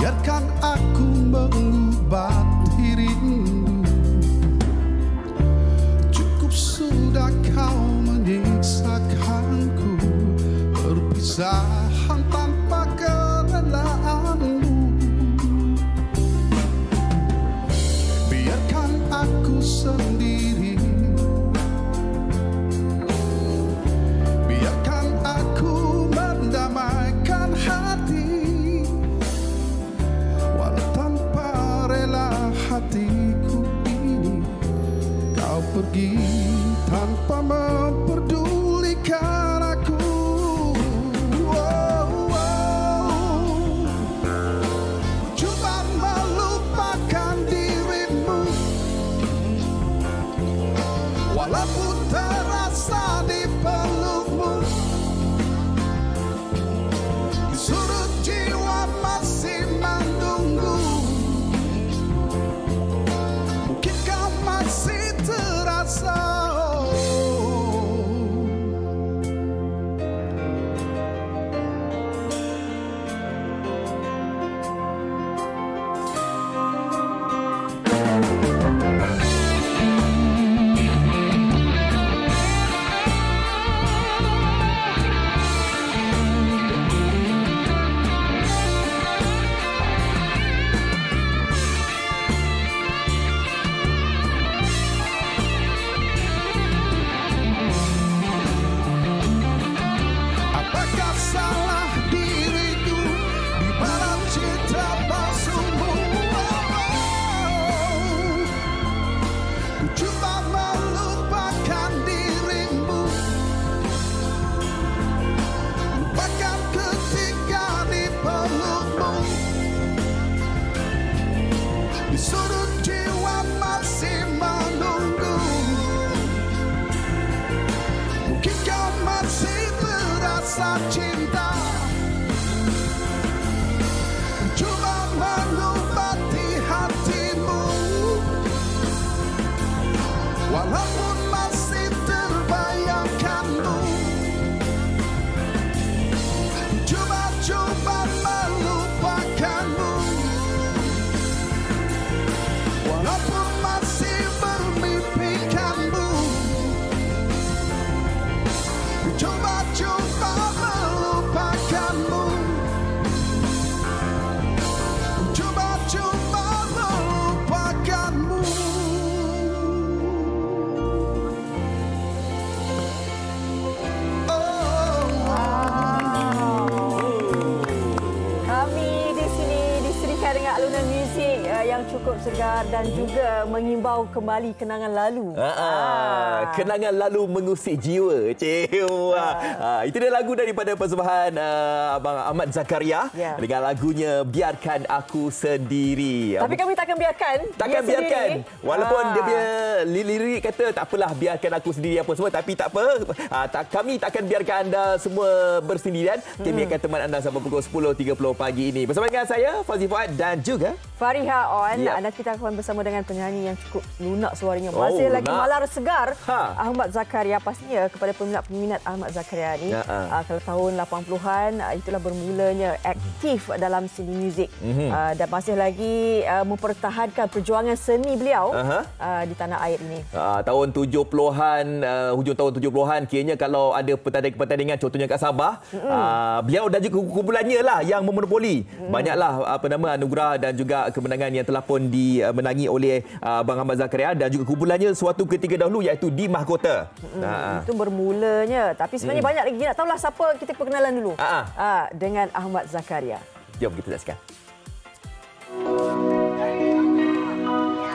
biarkan aku mengobati rindu. Cukup sudah kau menyiksakanku, perpisahan tanpa kerelaanmu. Biarkan aku sendiri, biarkan aku mendamaikan hati, walau tanpa rela hatiku ini kau pergi tanpa memperdulikan aku. Coba melupakan dirimu, walaupun terasa di pelukmu. Di sudut jiwa masih menunggu, mungkin kau masih terasa. Apakah salah diriku di dalam cinta palsumu? Ku coba melupakan dirimu, lupakan ketika di pelukmu. Di sudut jiwa masih menunggu, mungkin kau masih terasa cinta. Coba mengobati hatimu, walaupun masih terbayangkanmu. Coba melupakanmu, walaupun masih bermimpikanmu. Coba melupakanmu, coba melupakanmu. Kami di sini diserikan dengan alunan muzik yang cukup segar dan juga mengimbau kembali kenangan lalu. Kenangan lalu mengusik jiwa. Itu dia lagu daripada persembahan Abang Ahmad Zakaria dengan lagunya Biarkan Aku Sendiri. Tapi kami takkan biarkan. Takkan biarkan. Walaupun dia punya lirik kata tak apalah biarkan aku sendiri apa semua, tapi tak apa. Kami takkan biarkan anda semua bersendirian. Kami akan teman anda sampai pukul 10.30 pagi ini. Bersama dengan saya Fazli Fuad dan juga Fariha On. Anda kita akan bersama dengan penyanyi yang cukup lunak suaranya. Masih lagi malar segar. Ahmad Zakaria. Pastinya kepada peminat-peminat Ahmad Zakaria ni, kalau tahun 80-an itulah bermulanya aktif dalam seni muzik. Dan masih lagi mempertahankan perjuangan seni beliau di tanah air ini. Tahun 70-an, hujung tahun 70-an, kiranya kalau ada pertandingan contohnya kat Sabah, beliau dan juga kumpulannya lah yang memonopoli. Banyaklah anugerah dan juga kemenangan yang telah pun dimenangi oleh Abang Ahmad Zakaria dan juga kumpulannya suatu ketika dahulu iaitu di Mahkota. Itu bermulanya. Tapi sebenarnya banyak lagi. Nak tahulah siapa, kita perkenalan dulu. Dengan Ahmad Zakaria. Jom kita saksikan.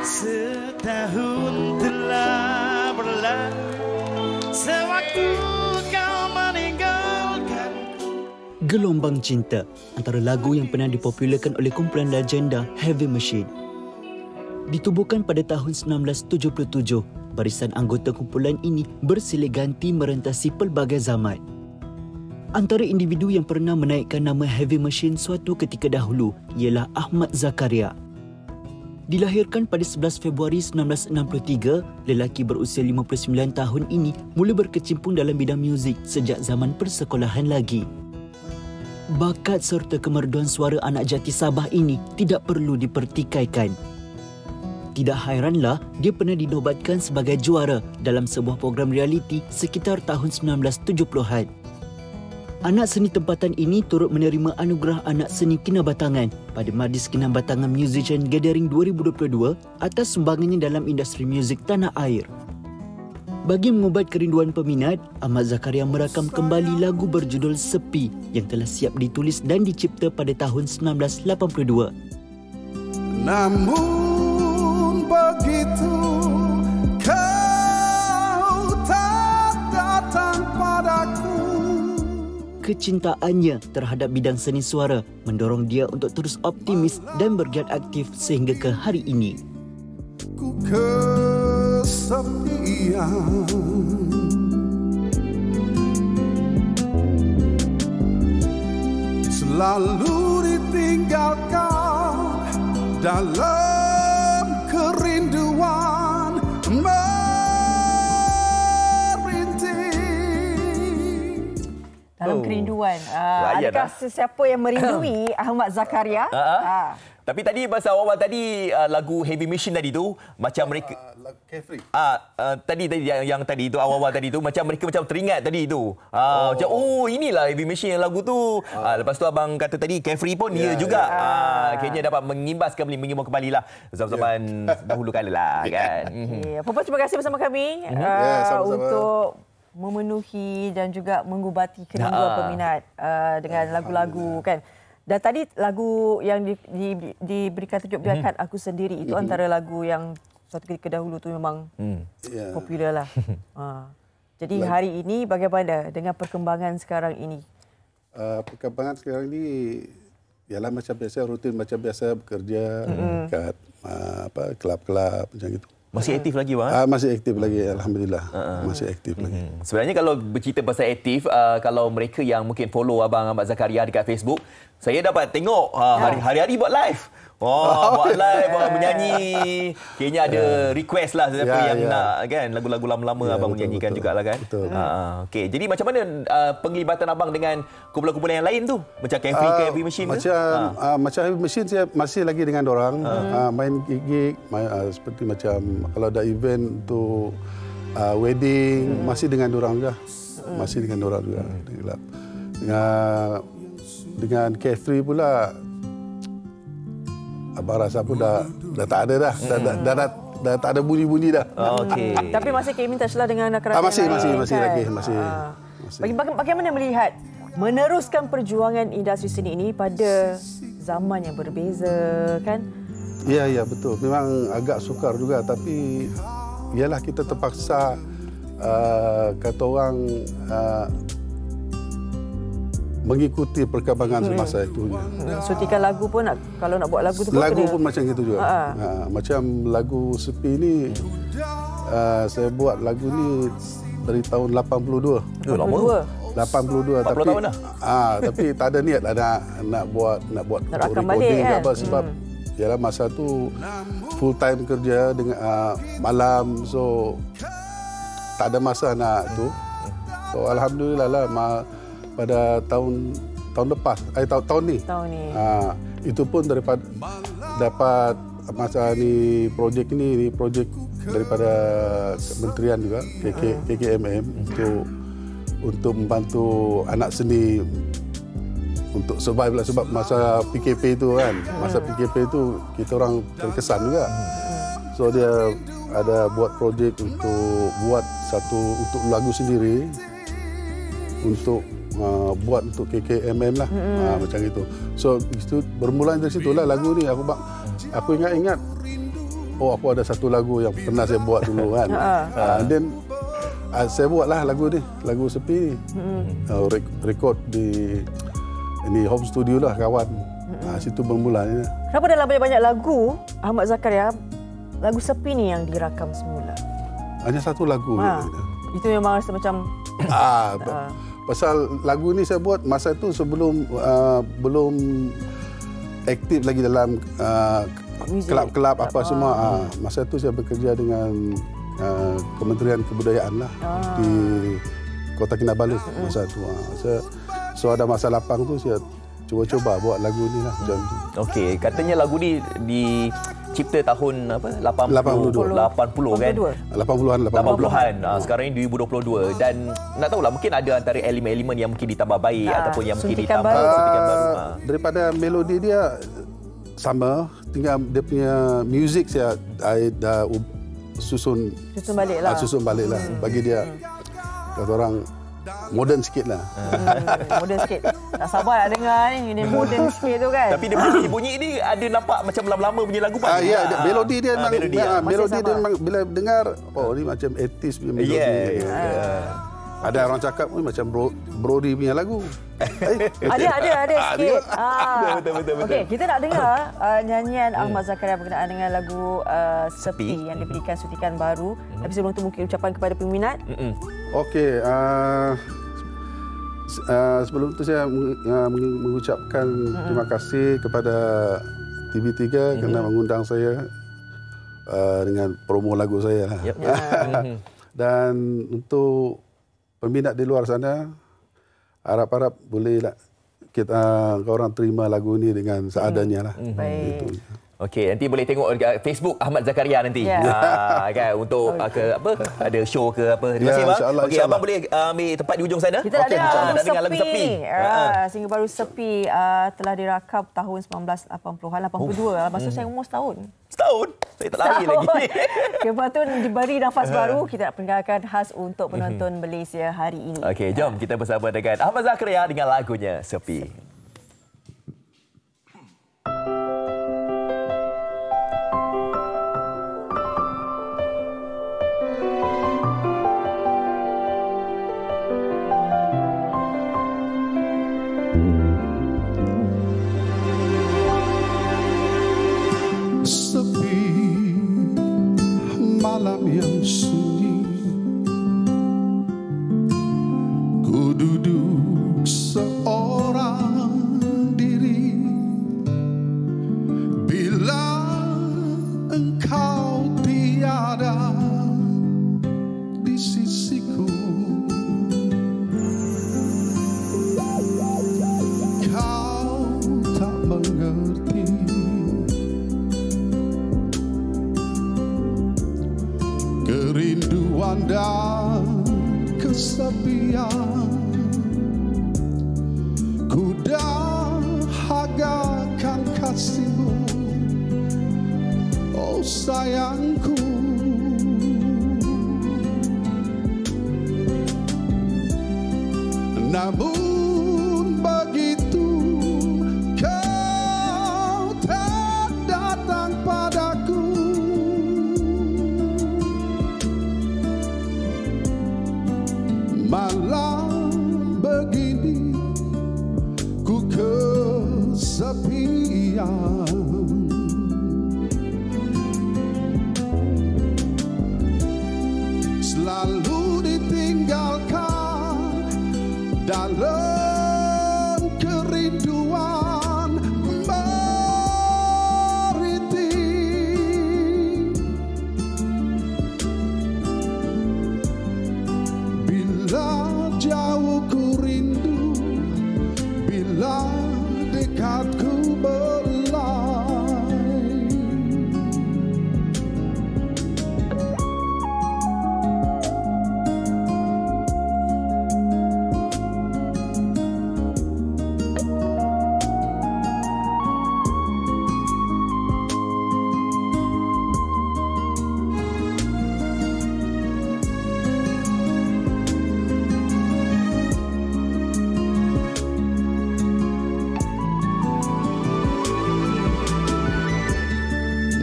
Setahun telah berlalu sewaktu kau meninggalkan. Gelombang Cinta, antara lagu yang pernah dipopularkan oleh kumpulan legenda Heavy Machine. Ditubuhkan pada tahun 1977, barisan anggota kumpulan ini bersilih ganti merentasi pelbagai zaman. Antara individu yang pernah menaikkan nama Heavy Machine suatu ketika dahulu ialah Ahmad Zakaria. Dilahirkan pada 11 Februari 1963, lelaki berusia 59 tahun ini mula berkecimpung dalam bidang muzik sejak zaman persekolahan lagi. Bakat serta kemerduan suara anak jati Sabah ini tidak perlu dipertikaikan. Tidak hairanlah dia pernah dinobatkan sebagai juara dalam sebuah program realiti sekitar tahun 1970-an. Anak seni tempatan ini turut menerima anugerah anak seni kinabatangan pada Majlis Kinabatangan Musician Gathering 2022 atas sumbangannya dalam industri muzik tanah air. Bagi mengubat kerinduan peminat, Ahmad Zakaria merakam kembali lagu berjudul Sepi yang telah siap ditulis dan dicipta pada tahun 1982. Namun begitu kau tak datang padaku. Kecintaannya terhadap bidang seni suara mendorong dia untuk terus optimis dan bergiat aktif sehingga ke hari ini. Ku kesepian, selalu ditinggalkan dalam kerinduan merintih. Dalam kerinduan. Layan Adakah sesiapa yang merindui Ahmad Zakaria? Tapi tadi masa awal tadi lagu Heavy Machine tadi tu macam mereka Carefree. tadi yang tadi tu awal-awal tadi tu macam mereka macam teringat tadi tu. Macam inilah Heavy Machine lagu tu. Lepas tu abang kata tadi Carefree pun dia juga. Kayaknya dapat mengimbau kembali lah zaman dahulu kala lah kan. Puan, terima kasih bersama kami sama-sama. untuk memenuhi dan juga mengubati kerinduan peminat dengan lagu-lagu kan. Dan tadi lagu yang diberikan tajuk Biarkan Aku Sendiri itu antara lagu yang suatu ketika dahulu tu memang popular lah. Jadi hari ini bagaimana dengan perkembangan sekarang ini? Perkembangan sekarang ini ialah macam biasa, rutin macam biasa bekerja kat kelab-kelab macam itu. Masih aktif lagi bang? Masih aktif lagi, alhamdulillah. Masih aktif lagi. Sebenarnya kalau bercerita pasal aktif, kalau mereka yang mungkin follow abang Ahmad Zakaria dekat Facebook, saya dapat tengok hari-hari buat live. Buat live, menyanyi. Kayaknya ada request lah siapa yang nak kan lagu-lagu lama-lama abang menyanyikan jugalah kan. Okey, jadi macam mana penglibatan abang dengan kumpulan-kumpulan yang lain tu? Macam Heavy Machine tu? Macam Heavy Machine saya masih lagi dengan dorang, main gig, seperti macam kalau ada event untuk wedding, masih dengan dorang juga. Masih dengan dorang juga. Dengan Carefree pula, abang rasa pun dah tak ada dah. Dah tak ada bunyi-bunyi dah. Okey. Tapi masih keep in touch lah dengan kerajaan masih kan? lagi. Masih. Bagaimana melihat meneruskan perjuangan industri seni ini pada zaman yang berbeza kan? Ya, betul. Memang agak sukar juga, tapi ialah kita terpaksa kata orang mengikuti perkembangan semasa itu. Sutikan lagu pun kalau nak buat lagu tu lagu pun macam itu juga. Macam lagu Sepi ni, saya buat lagu ni dari tahun 82. 82. 82 40 tahun dah. Tapi tak ada niat nak buat recording kan? Sebab ialah masa tu full time kerja dengan malam, so tak ada masa nak tu. So alhamdulillah lah pada tahun lepas, tahun ni. Itu pun dapat masa ni projek daripada kementerian juga, KKMM untuk membantu anak seni untuk survive lah, sebab masa PKP itu kan, kita orang terkesan juga. So dia ada buat projek untuk buat untuk lagu sendiri, untuk buat untuk KKMM lah, macam itu. So itu bermula dari situlah lagu ni. Aku ingat, aku ada satu lagu yang pernah saya buat dulu kan. Then saya buatlah lagu ni, lagu Sepi ni. Rekod di home studio lah kawan. Situ bermulanya. Kenapa dalam banyak-banyak lagu Ahmad Zakaria, lagu Sepi ni yang dirakam semula? Hanya satu lagu. Itu memang rasa macam pasal lagu ni saya buat masa tu sebelum belum aktif lagi dalam kelab-kelab apa semua. Masa tu saya bekerja dengan Kementerian Kebudayaan lah di Kota Kinabalu masa tu. So ada masa lapang tu saya cuba-cuba buat lagu ni lah macam tu. Okey, katanya lagu ni dicipta tahun apa? 80 kan? 80-an. Sekarang ni 2022 dan nak tahulah mungkin ada antara elemen-elemen yang mungkin ditambah baik ataupun yang mungkin ditambah suntikan baru. Daripada melodi dia sama, tinggal dia punya muzik saya dah susun balik lah bagi dia kata orang moden sikit lah. Moden sikit. Tak sabar nak dengar ni. Ini moden sikit tu kan. Tapi dia bunyi ni ada nampak macam lama-lama punya lagu pun. Ya, melodi dia memang bila dengar ni macam 80s punya melodi. Ada orang cakap macam Brody punya lagu. Ada sikit. Betul. Okey, kita nak dengar nyanyian Ahmad Zakaria berkenaan dengan lagu Sepi yang diberikan suntikan baru. Tapi sebelum tu mungkin ucapan kepada peminat. Okey, sebelum tu saya mengucapkan terima kasih kepada TV3 kerana mengundang saya dengan promo lagu saya. Dan untuk peminat di luar sana, harap-harap bolehlah korang terima lagu ni dengan seadanya lah. Baik. Gitu. Okey, nanti boleh tengok dekat Facebook Ahmad Zakaria nanti. Kan untuk ada show ke apa. Terima kasih bang. Okey, abang boleh ambil tempat di ujung sana. Kita nak dengar lagu Sepi. Single baru Sepi telah dirakam tahun 1980-an, 82. Maksud saya umur setahun. Setahun? Saya tak lari lagi. Lepas tu diberi nafas baru, kita nak perkenalkan khas untuk penonton Malaysia hari ini. Okey, jom kita bersama dengan Ahmad Zakaria dengan lagunya Sepi. Malam yang sunyi, ku duduk seorang diri. Bila engkau tiada di sisiku, kau tak mengerti kerinduan dan kesepian. Ku dahagakan kasihmu, oh sayangku. Namun begitu kau tak datang padaku. Malam begini ku kesepian. Selalu ditinggalkan dalam kerinduan meriting. Bila jauh ku rindu, bila dekat ku belai.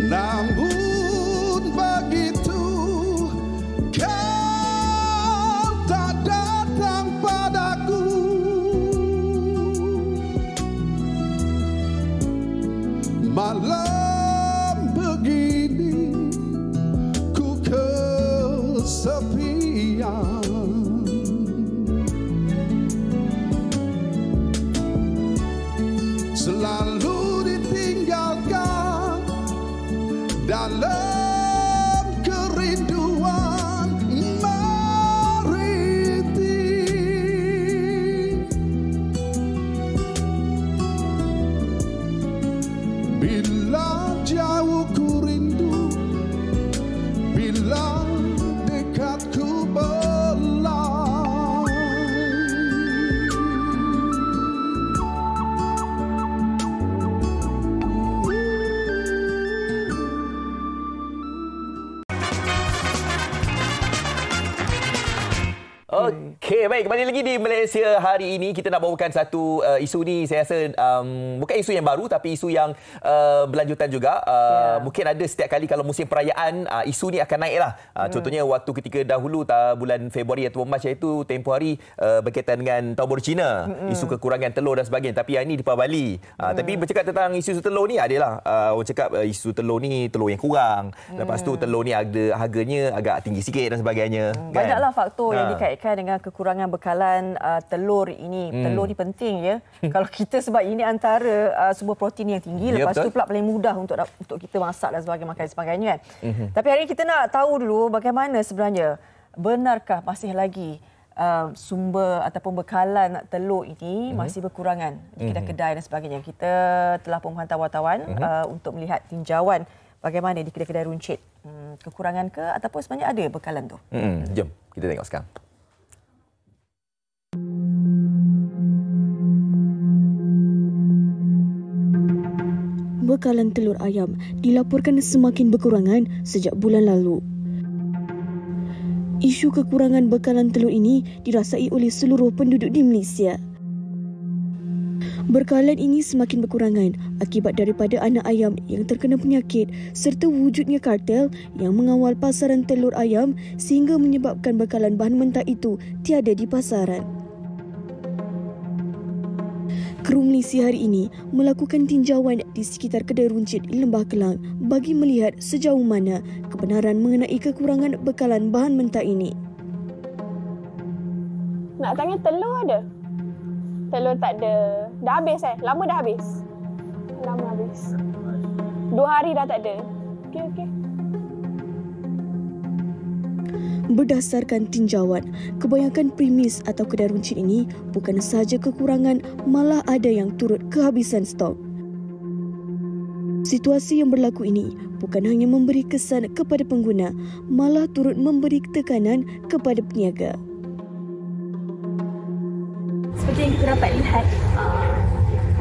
Namun begitu kau tak datang padaku. Malam begini ku kesepian. Selalu ditinggalkan dalam kerinduan meriting. Bila jauh ku rindu, bila dekat ku belai. Okey, baik. Kembali lagi di Malaysia hari ini. Kita nak bawakan satu isu ni, saya rasa bukan isu yang baru tapi isu yang berlanjutan juga. Mungkin ada setiap kali kalau musim perayaan, isu ni akan naik lah. Contohnya waktu ketika dahulu bulan Februari atau Mac, iaitu tempoh hari berkaitan dengan Tahun Baru Cina. Isu kekurangan telur dan sebagainya. Tapi hari ini di Bali. Tapi bercakap tentang isu telur ni, adalah orang cakap isu telur ni telur yang kurang. Lepas tu telur ni harganya agak tinggi sikit dan sebagainya. Banyaklah faktor yang dikaitkan dengan kekurangan bekalan telur ini. Telur ni penting ya. Kalau kita, sebab ini antara sumber protein yang tinggi, lepas tu pula paling mudah untuk kita masak dan sebagainya kan. Tapi hari ini kita nak tahu dulu bagaimana sebenarnya, benarkah masih lagi sumber ataupun bekalan telur ini masih berkurangan di kedai-kedai dan sebagainya. Kita telah pun menghantar wartawan untuk melihat tinjauan bagaimana di kedai-kedai runcit. Kekurangan ke ataupun sebenarnya ada bekalan tu? Jom kita tengok sekarang. Bekalan telur ayam dilaporkan semakin berkurangan sejak bulan lalu. Isu kekurangan bekalan telur ini dirasai oleh seluruh penduduk di Malaysia. Bekalan ini semakin berkurangan akibat daripada anak ayam yang terkena penyakit serta wujudnya kartel yang mengawal pasaran telur ayam sehingga menyebabkan bekalan bahan mentah itu tiada di pasaran. Kru Malaysia hari ini melakukan tinjauan di sekitar kedai runcit di Lembah Kelang bagi melihat sejauh mana kebenaran mengenai kekurangan bekalan bahan mentah ini. Nak tanya telur ada? Telur tak ada. Dah habis Lama dah habis? Lama habis. 2 hari dah tak ada. Okey. Berdasarkan tinjauan, kebanyakan premis atau kedai runcit ini bukan sahaja kekurangan, malah ada yang turut kehabisan stok. Situasi yang berlaku ini bukan hanya memberi kesan kepada pengguna, malah turut memberi tekanan kepada peniaga. Seperti yang kita dapat lihat,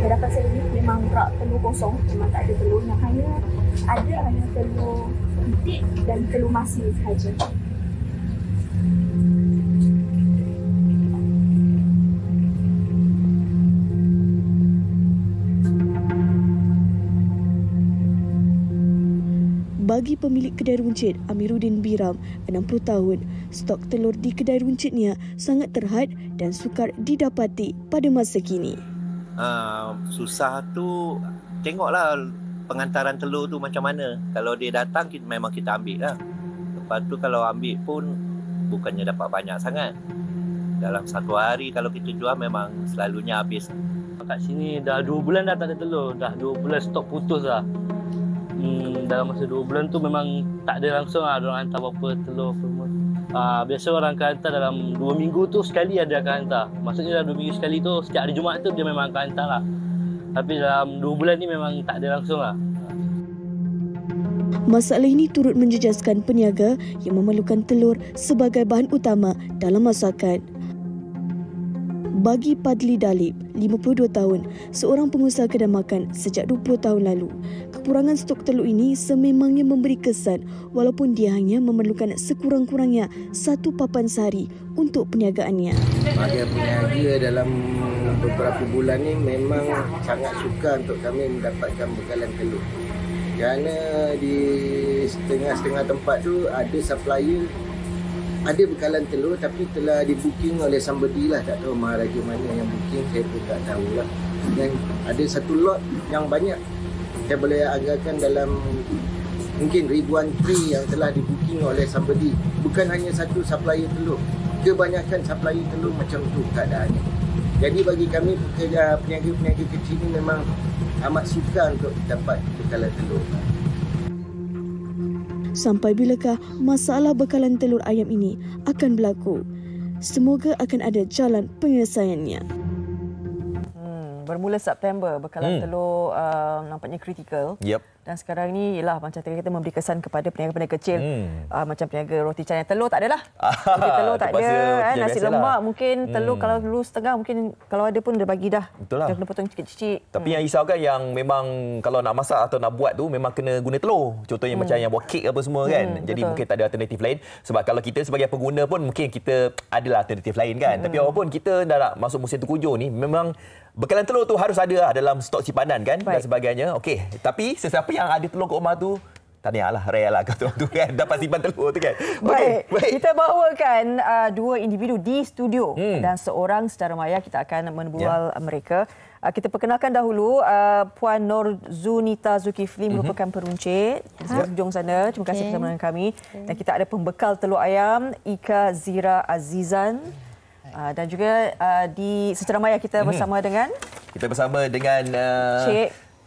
hadapan saya ini memang rak telur kosong, memang tak ada telur. Yang hanya telur itik dan telur masin sahaja. Bagi pemilik kedai runcit Amiruddin Biram, 60 tahun, stok telur di kedai runcitnya sangat terhad dan sukar didapati pada masa kini. Susah tu, tengoklah pengantaran telur tu macam mana. Kalau dia datang, memang kita ambil lah. Lepas tu kalau ambil pun bukannya dapat banyak sangat. Dalam satu hari kalau kita jual memang selalunya habis. Kat sini dah 2 bulan dah tak ada telur. Dah 2 bulan stok putus lah. Dalam masa 2 bulan tu memang tak ada langsung lah diorang hantar apa-apa telur semua. Biasa orang akan hantar dalam 2 minggu tu sekali ada akan hantar. Maksudnya dalam 2 minggu sekali tu, setiap hari Jumaat tu dia memang akan hantar lah. Tapi dalam 2 bulan ni memang tak ada langsung lah. Masalah ini turut menjejaskan peniaga yang memerlukan telur sebagai bahan utama dalam masakan. Bagi Padli Dalip, 52 tahun, seorang pengusaha kedai makan sejak 20 tahun lalu, kekurangan stok telur ini sememangnya memberi kesan walaupun dia hanya memerlukan sekurang-kurangnya 1 papan sehari untuk perniagaannya. Bagi peniaga dalam beberapa bulan ini memang sangat sukar untuk kami mendapatkan bekalan telur. Kerana di setengah-setengah tempat tu ada supplier, ada bekalan telur tapi telah di-booking oleh somebody lah. Tak tahu maharaja mana yang booking, saya pun tak tahu lah. Dan ada satu lot yang banyak. Saya boleh anggarkan dalam mungkin ribuan tray yang telah di-booking oleh somebody. Bukan hanya satu supplier telur. Kebanyakan supplier telur macam tu keadaannya. Jadi bagi kami peniaga-peniaga kecil ni memang amat sukar untuk dapat bekalan telur. Sampai bilakah masalah bekalan telur ayam ini akan berlaku? Semoga akan ada jalan penyelesaiannya. Bermula September, bekalan telur nampaknya kritikal. Dan sekarang ni ialah macam kita memberi kesan kepada peniaga-peniaga kecil. Macam peniaga roti canai telur tak adalah. Roti telur tak ada. Nasi lemak mungkin telur kalau dulu setengah mungkin kalau ada pun dia bagi dah. Betul lah. Dia kena potong cicit-cicit. Tapi yang risaukan yang memang kalau nak masak atau nak buat tu memang kena guna telur. Contohnya macam yang buat kek apa semua kan. Jadi mungkin tak ada alternatif lain. Sebab kalau kita sebagai pengguna pun mungkin kita adalah alternatif lain kan. Tapi apapun kita dah nak masuk musim tengkujuh ni memang bekalan telur tu harus ada dalam stok simpanan kan. Dan sebagainya. Okey, tapi sesiapa yang ada telur kat rumah tu tahniahlah, rare lah kata orang tu kan. Dapat simpan telur tu kan. Baik. Kita bawakan dua individu di studio dan seorang secara maya kita akan menbual mereka. Kita perkenalkan dahulu Puan Norzunita Zulkifli merupakan peruncit di ujung sana. Terima kasih bersama dengan kami. Dan kita ada pembekal telur ayam Ika Zira Azizan. Dan juga di secara maya kita bersama dengan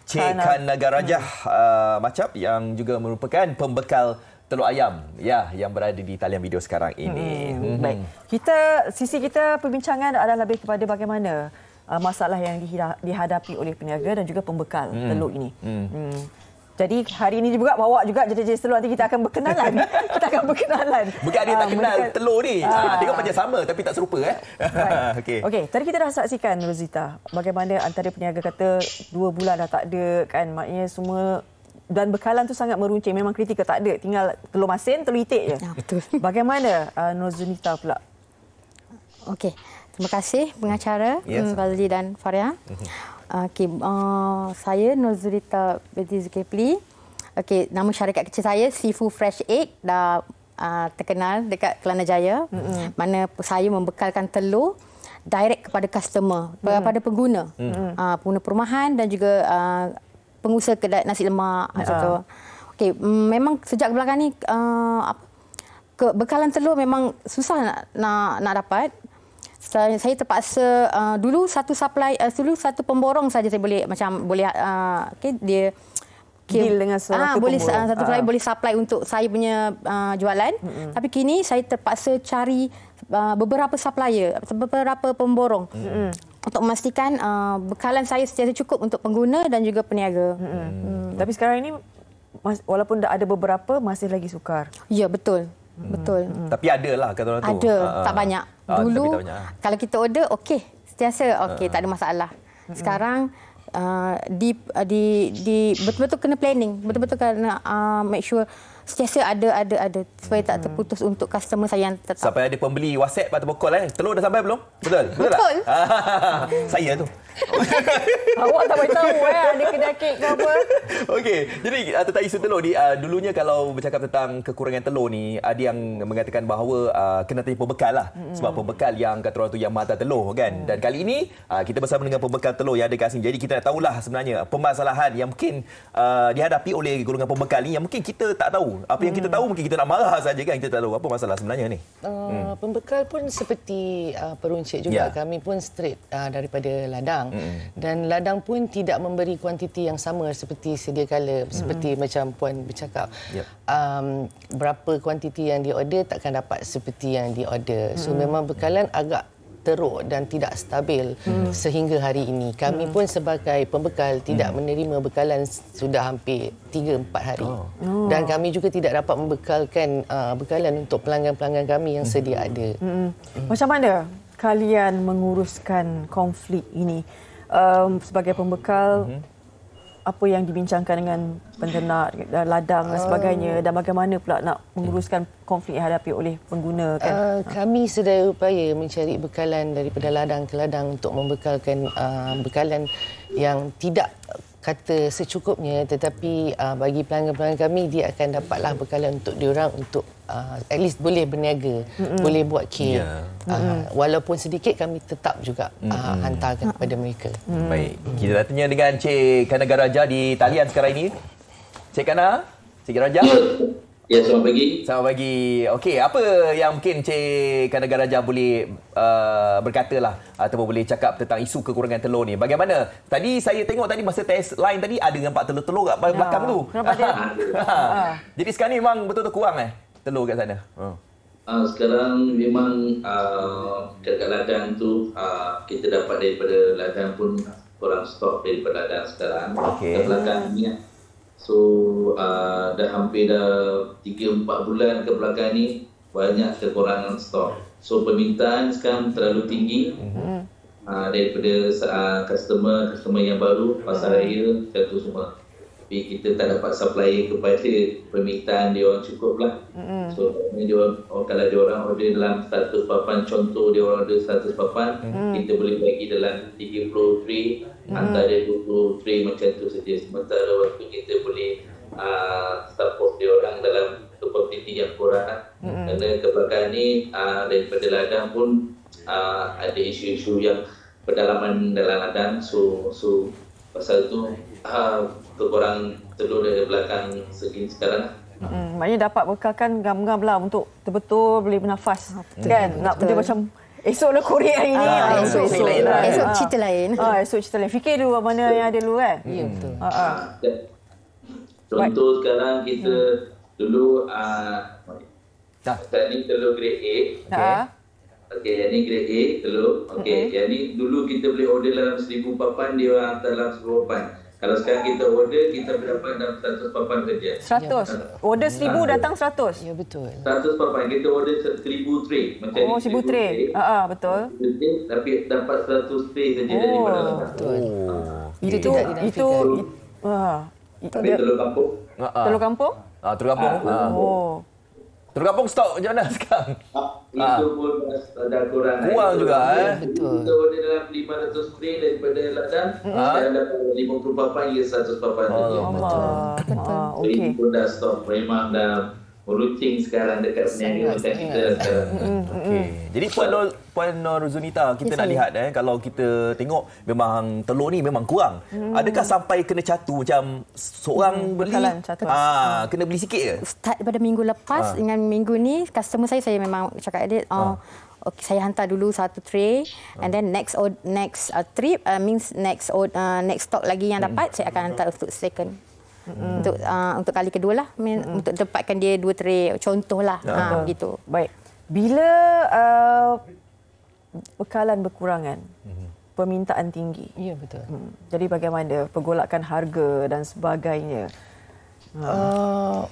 Cik Kanagarajah Macap yang juga merupakan pembekal telur ayam yang berada di talian video sekarang ini. Baik. Sisi kita perbincangan adalah lebih kepada bagaimana masalah yang dihadapi oleh peniaga dan juga pembekal telur ini. Jadi hari ini juga bawa juga jenis-jenis telur, nanti kita akan berkenalan. Bukan dia tak kenal telur ni. Tengok macam sama tapi tak serupa Okey, tadi kita dah saksikan Rozita bagaimana antara peniaga kata 2 bulan dah tak ada kan, maknanya semua dan bekalan tu sangat meruncing, memang kritikal tak ada, tinggal telur masin, telur itik je. Betul. Bagaimana Norzunita pula? Okey, terima kasih pengacara Fazli dan Faria. Saya Norzunita binti Zulkifli. Nama syarikat kecil saya Seafood Fresh Egg, dah terkenal dekat Kelana Jaya. Mana saya membekalkan telur direct kepada customer, kepada pengguna. Pengguna perumahan dan juga pengusaha kedai nasi lemak. Memang sejak belakang ni bekalan telur memang susah nak dapat. Saya terpaksa dulu satu pemborong saja saya boleh dia deal dengan satu supplier boleh supply untuk saya punya jualan. Tapi kini saya terpaksa cari beberapa supplier, beberapa pemborong untuk memastikan bekalan saya sentiasa cukup untuk pengguna dan juga peniaga. Tapi sekarang ini walaupun dah ada beberapa masih lagi sukar. Ya, betul. Betul. Tapi ada lah kata orang tu. Ada, tak banyak. Dulu kalau kita order sentiasa tak ada masalah. Sekarang betul-betul kena planning, betul-betul kena make sure sentiasa ada supaya tak terputus untuk customer saya yang tetap. Sampai ada pembeli WhatsApp atau call telur dah sampai belum? Betul tak? Saya tu. Awak tak beritahu ada kedai kek ke apa. Okey, jadi tentang isu telur ni, dulunya kalau bercakap tentang kekurangan telur ni, ada yang mengatakan bahawa kena tanya pembekal lah. Sebab pembekal yang kata orang tu yang mata telur kan. Dan kali ini kita bersama dengan pembekal telur yang ada kat sini. Jadi kita nak tahulah sebenarnya permasalahan yang mungkin dihadapi oleh golongan pembekal ni yang mungkin kita tak tahu. Apa yang kita tahu mungkin kita nak marah saja kan, kita tak tahu apa masalah sebenarnya ni. Pembekal pun seperti peruncit juga. Kami pun straight daripada ladang. Dan ladang pun tidak memberi kuantiti yang sama seperti sedia kala, seperti macam Puan bercakap. Berapa kuantiti yang diorder takkan dapat seperti yang diorder. So memang bekalan agak teruk dan tidak stabil sehingga hari ini. Kami pun sebagai pembekal tidak menerima bekalan sudah hampir 3-4 hari. Dan kami juga tidak dapat membekalkan bekalan untuk pelanggan-pelanggan kami yang sedia ada. Macam mana kalian menguruskan konflik ini sebagai pembekal? Apa yang dibincangkan dengan penternak, ladang dan sebagainya, dan bagaimana pula nak menguruskan konflik yang dihadapi oleh pengguna kan? Kami sedaya upaya mencari bekalan daripada ladang ke ladang untuk membekalkan bekalan yang tidak kata secukupnya, tetapi bagi pelanggan-pelanggan kami dia akan dapatlah bekalan untuk diorang untuk at least boleh berniaga, boleh buat kek. Walaupun sedikit kami tetap juga hantarkan kepada mereka. Baik, kita tanya dengan Cik Kanagarajah di talian sekarang ini. Cik Kana, Cik Raja. Ya, selamat pagi. Selamat pagi. Okey, apa yang mungkin Cik Kanagarajah boleh berkatalah ataupun boleh cakap tentang isu kekurangan telur ni? Bagaimana? Tadi saya tengok tadi masa test line tadi ada nampak telur-telur kat belakang tu. Kenapa dia? Jadi sekarang ni memang betul-betul kurang telur kat sana. Sekarang memang dekat ladang tu kita dapat daripada ladang pun kurang stok daripada ladang sekarang. Okey. Ke belakang ni. So dah hampir 3-4 bulan ke belakang ni banyak kekurangan stok. So permintaan sekarang terlalu tinggi. Daripada customer yang baru, pasar raya, satu semua. Tapi kita tak dapat supply kepada permintaan dia orang cukup lah. So kalau dia orang order dalam 100 papan, contoh dia orang order 100 papan, kita boleh bagi dalam 30 tray, antara 20 tray macam tu saja. Sementara waktu kita boleh support dia orang dalam kuantiti yang kurang. Kerana kebakaran ni daripada ladang pun ada isu-isu yang pedalaman dalam ladang. So pasal tu kekurang telur dari belakang segini sekarang. Maknanya dapat bekalkan gam-gam lah untuk betul-betul boleh bernafas. Kan? Nak benda macam esok lah korek hari ni. Esok cerita lain. Esok cerita lain. Fikir dulu mana yang ada dulu kan? Ya, betul. Contoh sekarang kita dulu ni telur grade A. Okey, yang ni grade A telur. Okey, yang ni dulu kita boleh order dalam 1000 papan, dia orang hantar dalam 10 papan. Kalau sekarang kita order, kita berdapat dalam 100 papan saja. 100. Order 1000 datang 100. Ya, betul. 100 papan. Kita order 1000 tray. Macam ni. 1000 tray. Betul. Tapi dapat 100 tray saja daripada ladang. Itu Tapi telur kampung. Telur kampung? Telur kampung. Telur kampung stok macam mana sekarang? Itu pun dah kurang. Kurang juga. Betul. Kita order dalam 500 tray daripada ladang. Dan dapat 50 papan hingga 100 papan saja. Okey. Ini pun dah stok. Memang dah meruncing sekarang dekat peniaga macam kita sekarang. Okey. Jadi Puan Ruzunita, kita nak lihat kalau kita tengok memang telur ni memang kurang. Adakah sampai kena catu macam seorang beli kena beli sikit ke? Start pada minggu lepas dengan minggu ni customer saya memang cakap dia okay, saya hantar dulu satu tray and then next trip means next stock lagi yang dapat saya akan hantar untuk second. Untuk kali kedua lah, untuk dapatkan dia 2 tray contohlah begitu. Baik. Bila bekalan berkurangan, permintaan tinggi. Ya, betul. Jadi bagaimana pergolakan harga dan sebagainya?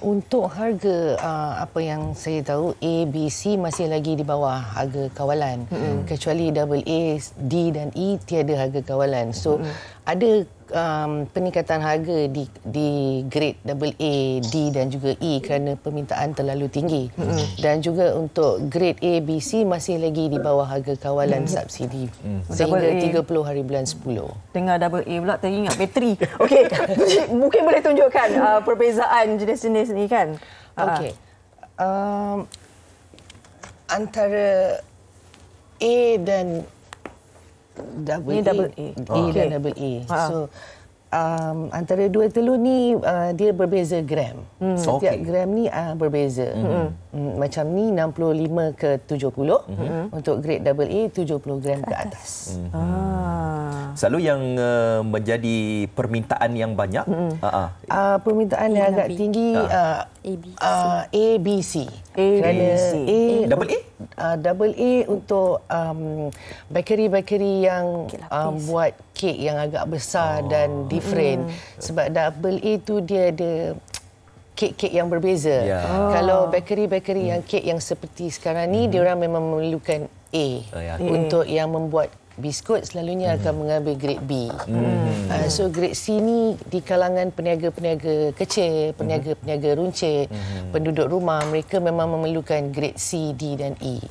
Untuk harga apa yang saya tahu, A, B, C masih lagi di bawah harga kawalan. Kecuali AA, D dan E tiada harga kawalan. So ada peningkatan harga di grade AA, D dan juga E kerana permintaan terlalu tinggi. Dan juga untuk grade A, B, C masih lagi di bawah harga kawalan subsidi sehingga 30 hari bulan 10. Dengar AA pula teringat bateri. Okey, mungkin boleh tunjukkan perbezaan jenis-jenis ni kan? Okey. Antara A dan AA dan AA. So antara dua telur ni dia berbeza gram. Setiap gram ni berbeza. Macam ni 65 ke 70. Untuk grade AA 70 gram ke atas. Selalu yang menjadi permintaan yang banyak permintaan yang agak tinggi A, B, C. Kerana AA untuk bakery-bakery yang buat kek yang agak besar dan different. Sebab AA tu dia ada kek-kek yang berbeza. Kalau bakery-bakery yang kek yang seperti sekarang ni, dia orang memang memerlukan A. Untuk yang membuat biskut selalunya akan mengambil grade B. So grade C ni di kalangan peniaga-peniaga kecil, peniaga-peniaga runcit, penduduk rumah, mereka memang memerlukan grade C, D dan E.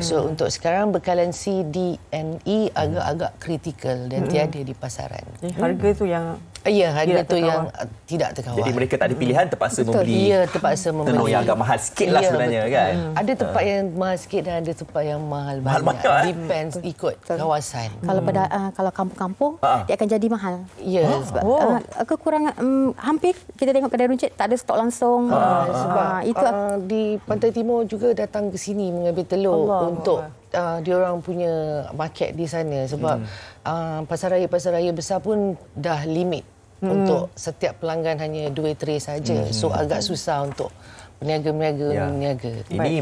So untuk sekarang bekalan C, D dan E agak-agak kritikal dan tiada di pasaran. Harga tu yang harga tu yang tidak terkawal. Jadi mereka tak ada pilihan, terpaksa membeli. Ya, terpaksa membeli. Telur yang agak mahal sikit lah sebenarnya kan. Ada tempat yang mahal sikit dan ada tempat yang mahal banyak. Depends ikut kawasan. Kalau kampung-kampung dia akan jadi mahal. Ya. Sebab kekurangan hampir kita tengok kedai runcit tak ada stok langsung. Sebab itu di Pantai Timur juga datang ke sini mengambil telur untuk diorang punya market di sana. Sebab pasar raya besar pun dah limit untuk setiap pelanggan hanya 2 tray saja. So agak susah untuk peniaga. Ini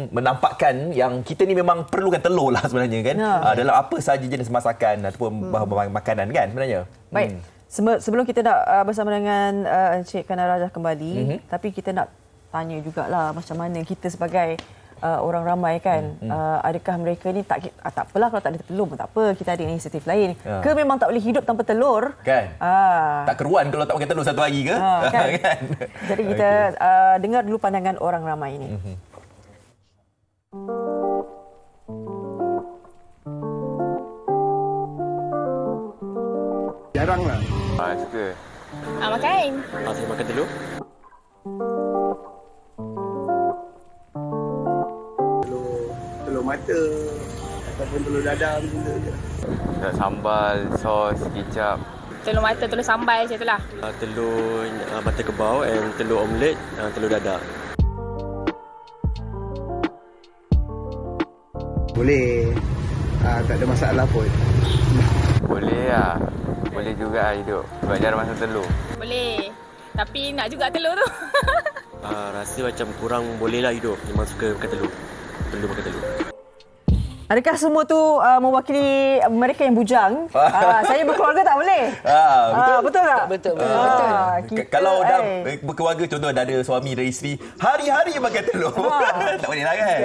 menampakkan yang kita ni memang perlukan telur lah sebenarnya kan. Dalam apa sahaja jenis masakan ataupun bahan-bahan makanan kan sebenarnya. Baik. Sebelum kita nak bersama dengan Encik Kana Rajah kembali, tapi kita nak tanya jugalah macam mana kita sebagai orang ramai kan, adakah mereka ni tak apalah kalau tak ada telur pun tak apa, kita ada inisiatif lain. Ke memang tak boleh hidup tanpa telur? Kan? Tak keruan kalau tak makan telur satu hari ke? Kan? Jadi kita dengar dulu pandangan orang ramai ini. Jarang lah. Suka. Makan. Saya makan telur. Telur mata ataupun telur dadar macam tu je. Sambal, sos, kicap. Telur mata, telur sambal macam itulah. Telur mata kebau and telur omelet, telur dadar. Boleh. Tak ada masalah pun. Boleh lah. Boleh juga hidup. Sebab jarang makan telur. Boleh. Tapi nak juga telur tu. Rasa macam kurang boleh lah hidup. Memang suka makan telur. Perlu makan telur. Adakah semua tu mewakili mereka yang bujang? Saya berkeluarga tak boleh? Betul tak? Betul. Kalau dah berkeluarga, contoh dah ada suami dan isteri, hari-hari makan telur. Tak boleh lah kan?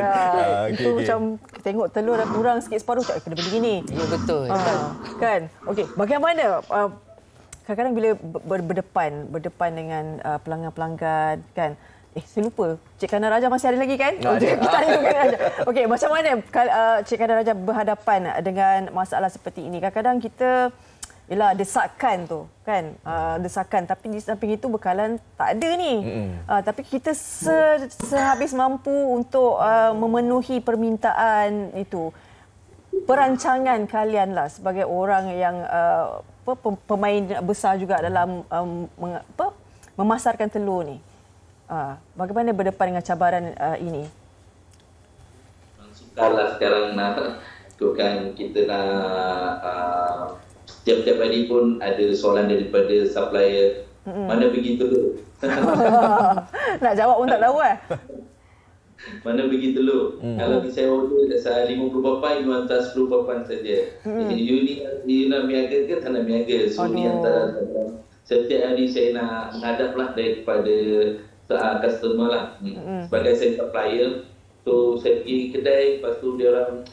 Itu macam tengok telur dah kurang sikit separuh, tak kena beli ni. Ya, betul. Kan? Okey, bagaimana kadang-kadang bila berdepan dengan pelanggan-pelanggan kan, saya lupa. Cik Kana Rajah masih ada lagi kan? Kita tanya Cik Kana Rajah. Okey, macam mana Cik Kana Rajah berhadapan dengan masalah seperti ini? Kadang-kadang kita desakan tu kan, desakan, tapi di samping itu bekalan tak ada ni. Tapi kita sehabis mampu untuk memenuhi permintaan itu. Perancangan kalian lah sebagai orang yang pemain besar juga dalam memasarkan telur ni. Bagaimana berdepan dengan cabaran ini? Sukarlah sekarang kan kita nak setiap hari pun ada soalan daripada supplier. Mana pergi telur? Nak jawab pun tak tahu Mana pergi telur? Kalau saya order 50 papan, you hantar 10 papan saja. You nak niaga ke tak nak niaga? So ni antara setiap hari saya nak menghadaplah daripada customer lah. Sebagai saya supplier, so saya pergi kedai, lepas tu dia orang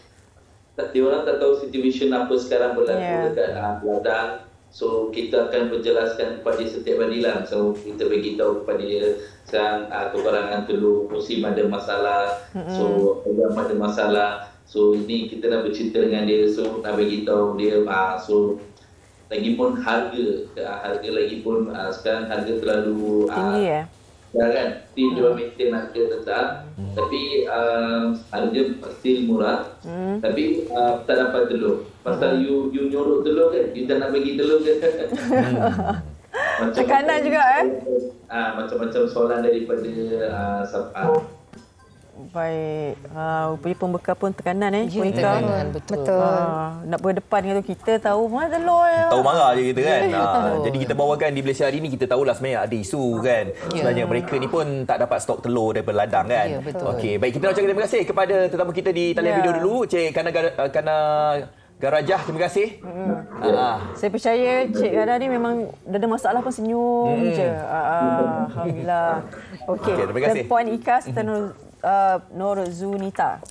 tak tahu situation apa sekarang berlaku dekat ladang. So kita akan berjelaskan kepada dia setiap hari lah. So kita beritahu kepada dia sekarang kekurangan telur, musim ada masalah, so program ada masalah. So ini kita nak bercerita dengan dia, so nak beritahu dia. So lagipun harga lagi pun sekarang harga terlalu tinggi kan, dia maintain harga tetap, tapi harga still murah, tapi tak dapat telur. Pasal you nyuruh telur kan, you tak nak bagi telur kan. Tekanan juga macam-macam soalan daripada baik. Rupanya pembekal pun tekanan tekanan, betul. Nak berdepan dengan tu, kita tahu mana telur tahu marah je kita kan. Jadi kita bawakan di Malaysia hari ni, kita tahulah sebenarnya ada isu kan. Sebenarnya mereka ni pun tak dapat stok telur daripada ladang kan. Okey, baik, kita nak ucapkan terima kasih kepada tetamu kita di talian video dulu, Cik Kana Rajah, terima kasih. Saya percaya Cik Kana ni memang ada masalah pun senyum je. Alhamdulillah. Okey, terima kasih. Puan Ika Norzunita.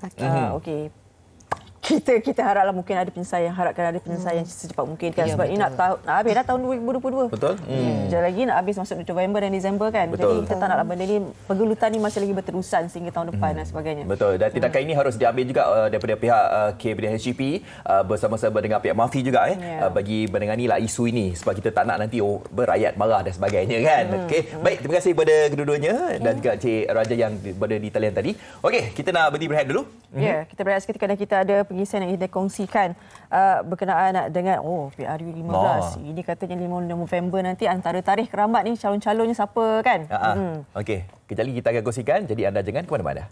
Okey. Kita haraplah mungkin ada penyelesaian, harapkan ada penyelesaian secepat mungkin kan, sebab ini nak habis dah tahun 2022. Betul. Sekejap lagi nak habis masuk November dan Disember kan. Jadi kita tak naklah benda ni, pergelutan ni masih lagi berterusan sehingga tahun depan dan sebagainya. Betul. Dan tindakan ini harus diambil juga daripada pihak KBDHCP bersama-sama dengan pihak MAFI juga bagi menanganilah isu ini, sebab kita tak nak nanti berakyat marah dan sebagainya kan. Okey, baik, terima kasih kepada kedua-duanya dan juga Cik Raja yang berada di talian tadi. Okey, kita nak berhenti berehat dulu. Ya, kita berehat seketika dan kita ada pengisian yang kita kongsikan berkenaan dengan PRU 15. Ini katanya 5 November nanti antara tarikh keramat ni calon-calonnya siapa kan? Okey, kejap lagi kita akan kongsikan, jadi anda jangan ke mana-mana.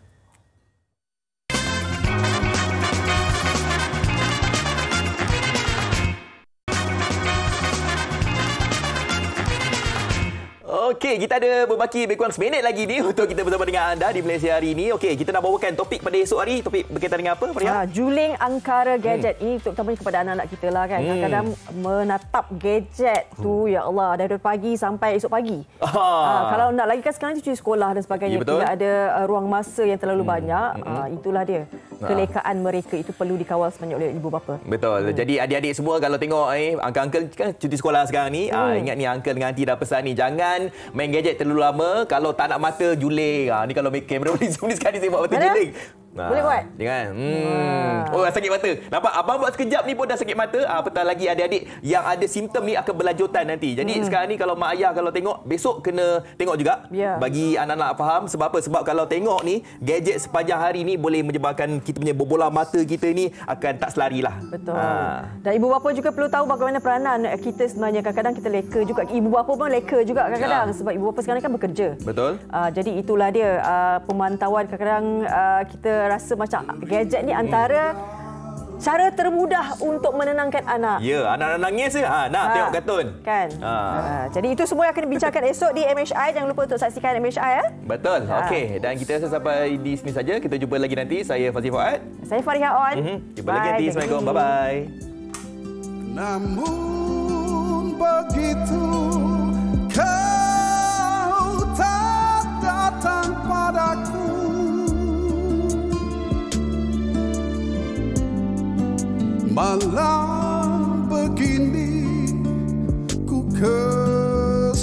Okey, kita ada berbaki lebih kurang seminit lagi ni untuk kita bersama dengan anda di Malaysia hari ini. Okey, kita nak bawakan topik pada esok hari. Topik berkaitan dengan apa, Faria? Juling angkara gadget. Ini terutamanya kepada anak-anak kita lah kan. Kadang-kadang menatap gadget tu, ya Allah, dari pagi sampai esok pagi. Kalau nak lagi kan sekarang cuti sekolah dan sebagainya. Ya, tidak ada ruang masa yang terlalu banyak. Itulah dia. Kelekaan mereka itu perlu dikawal sebanyak oleh ibu bapa. Betul. Jadi adik-adik semua kalau tengok uncle-uncle kan cuti sekolah sekarang ni, ingat ni uncle dengan aunty dah pesan ni, jangan main gadget terlalu lama. Kalau tak nak mata, juling. Ni kalau kamera boleh zoom ni sekali saya buat mata juling. Boleh buat? Jangan. Oh, sakit mata. Nampak? Abang buat sekejap ni pun dah sakit mata. Apatah lagi adik-adik yang ada simptom ni akan berlanjutan nanti. Jadi sekarang ni kalau mak ayah kalau tengok, besok kena tengok juga. Bagi anak-anak faham. Sebab apa? Sebab kalau tengok ni, gadget sepanjang hari ni boleh menyebabkan kita punya bola mata kita ni akan tak selari lah. Betul. Dan ibu bapa juga perlu tahu bagaimana peranan kita sebenarnya. Kadang-kadang kita leka juga. Ibu bapa pun leka juga kadang-kadang. Sebab ibu bapa sekarang kan bekerja. Betul. Jadi itulah dia. Pemantauan kadang-kadang kita rasa macam gadget ni antara cara termudah untuk menenangkan anak. Ya, anak-anak nangis je. Nak tengok kartun. Kan. Jadi itu semua yang akan dibincangkan esok di MHI. Jangan lupa untuk saksikan MHI. Betul. Okey. Dan kita rasa sampai di sini saja. Kita jumpa lagi nanti. Saya Fazil Fuad. Saya Faria On. Jumpa lagi nanti. Assalamualaikum. Bye-bye. Namun begitu kau tak datang padaku. Malam begini ku kesepian.